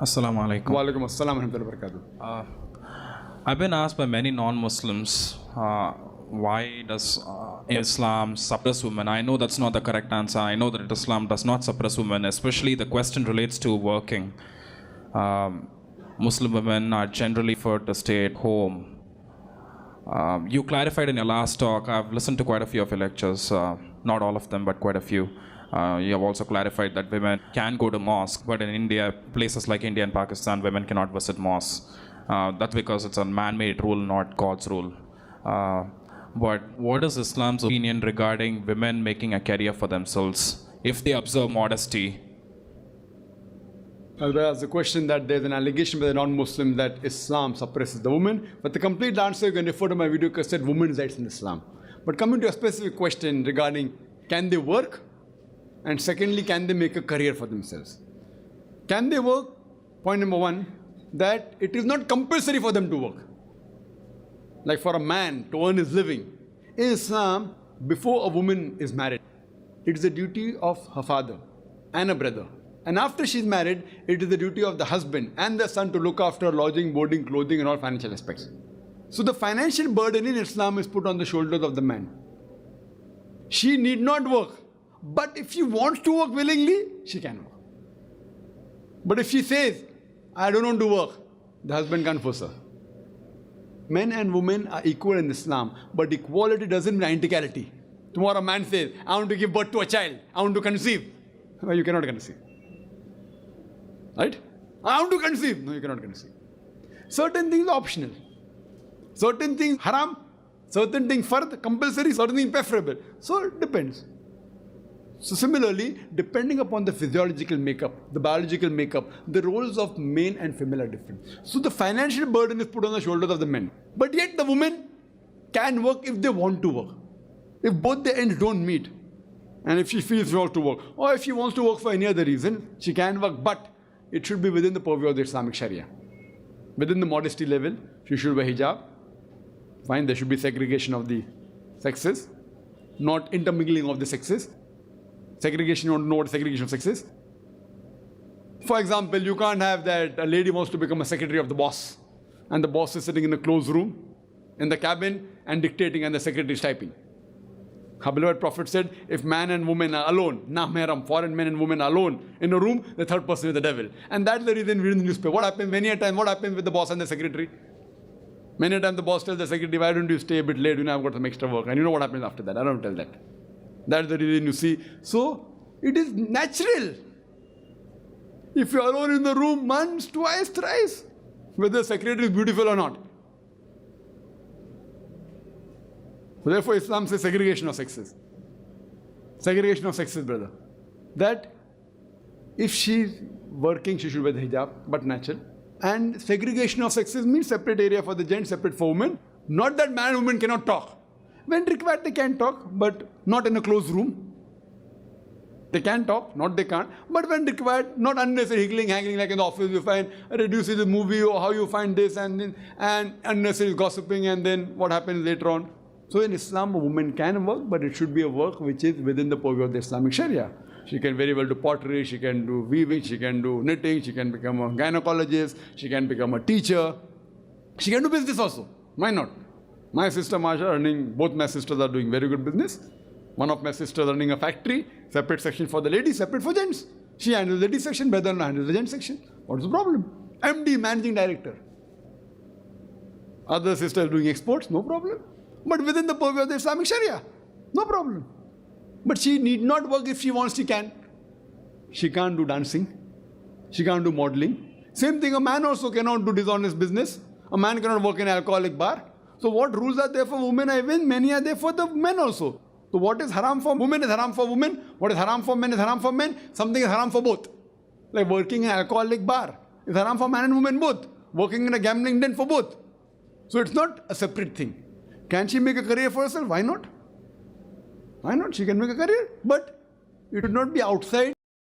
Assalamu alaikum. Wa alaikum assalam wa rahmatullahi wa barakatuh. I've been asked by many non-Muslims, why does Islam suppress women? I know that's not the correct answer. I know that Islam does not suppress women, especially the question relates to working. Muslim women are generally preferred to stay at home. You clarified in your last talk, I've listened to quite a few of your lectures, not all of them, but quite a few. You have also clarified that women can go to mosque, but in India, places like India and Pakistan, women cannot visit mosques. That's because it's a man-made rule, not God's rule. But what is Islam's opinion regarding women making a career for themselves if they observe modesty? There's a question that there's an allegation by the non-Muslim that Islam suppresses the woman. But the complete answer, you can refer to my video cassette, Women's Rights in Islam. But coming to a specific question regarding can they work? And secondly, can they make a career for themselves? Can they work? Point number one, that it is not compulsory for them to work. Like for a man to earn his living. In Islam, before a woman is married, it is the duty of her father and a brother. And after she's married, it is the duty of the husband and the son to look after lodging, boarding, clothing and all financial aspects. So the financial burden in Islam is put on the shoulders of the man. She need not work. But if she wants to work willingly, she can work. But if she says, I don't want to work, the husband can't force her. Men and women are equal in Islam, but equality doesn't mean identicality. Tomorrow a man says, I want to give birth to a child, I want to conceive. Well, you cannot conceive. Right? I want to conceive. No, you cannot conceive. Certain things are optional. Certain things haram, certain things fard, compulsory, certain things preferable. So it depends. So similarly, depending upon the physiological makeup, the biological makeup, the roles of male and female are different. So the financial burden is put on the shoulders of the men. But yet the women can work if they want to work. If both the ends don't meet, and if she feels she wants to work, or if she wants to work for any other reason, she can work, but it should be within the purview of the Islamic Sharia. Within the modesty level, she should wear hijab. Fine, there should be segregation of the sexes, not intermingling of the sexes. Segregation, you want to know what segregation of sexes? For example, you can't have that a lady wants to become a secretary of the boss, and the boss is sitting in a closed room, in the cabin, and dictating, and the secretary is typing. Our beloved Prophet said, if man and woman are alone, mahram, foreign men and women are alone in a room, the third person is the devil. And that's the reason we read in the newspaper. What happens many a time? What happens with the boss and the secretary? Many a time the boss tells the secretary, why don't you stay a bit late? You know, I've got some extra work. And you know what happens after that? I don't tell that. That's the reason you see. So, it is natural. If you're alone in the room once, twice, thrice, whether the secretary is beautiful or not. So therefore, Islam says segregation of sexes. Segregation of sexes, brother. That if she's working, she should wear the hijab, but natural. And segregation of sexes means separate area for the gents, separate for women. Not that man and woman cannot talk. When required, they can talk, but not in a closed room. They can talk, not they can't. But when required, not unnecessary higgling, haggling like in the office, you find reduces the movie or how you find this and unnecessary gossiping, and then what happens later on. So in Islam, a woman can work, but it should be a work which is within the purview of the Islamic Sharia. She can very well do pottery, she can do weaving, she can do knitting, she can become a gynecologist, she can become a teacher. She can do business also. Why not? My sister Masha earning, both my sisters are doing very good business. One of my sisters running a factory, separate section for the ladies, separate for gents. She handles the ladies section, better than handles the gents section. What's the problem? MD, managing director. Other sister doing exports, no problem. But within the purview of the Islamic Sharia, no problem. But she need not work if she wants, she can. She can't do dancing. She can't do modeling. Same thing, a man also cannot do dishonest business. A man cannot work in an alcoholic bar. So what rules are there for women? Even many are there for the men also. So what is haram for women is haram for women. What is haram for men is haram for men. Something is haram for both. Like working in an alcoholic bar is haram for man and woman both. Working in a gambling den for both. So it's not a separate thing. Can she make a career for herself? Why not? Why not? She can make a career. But it would not be outside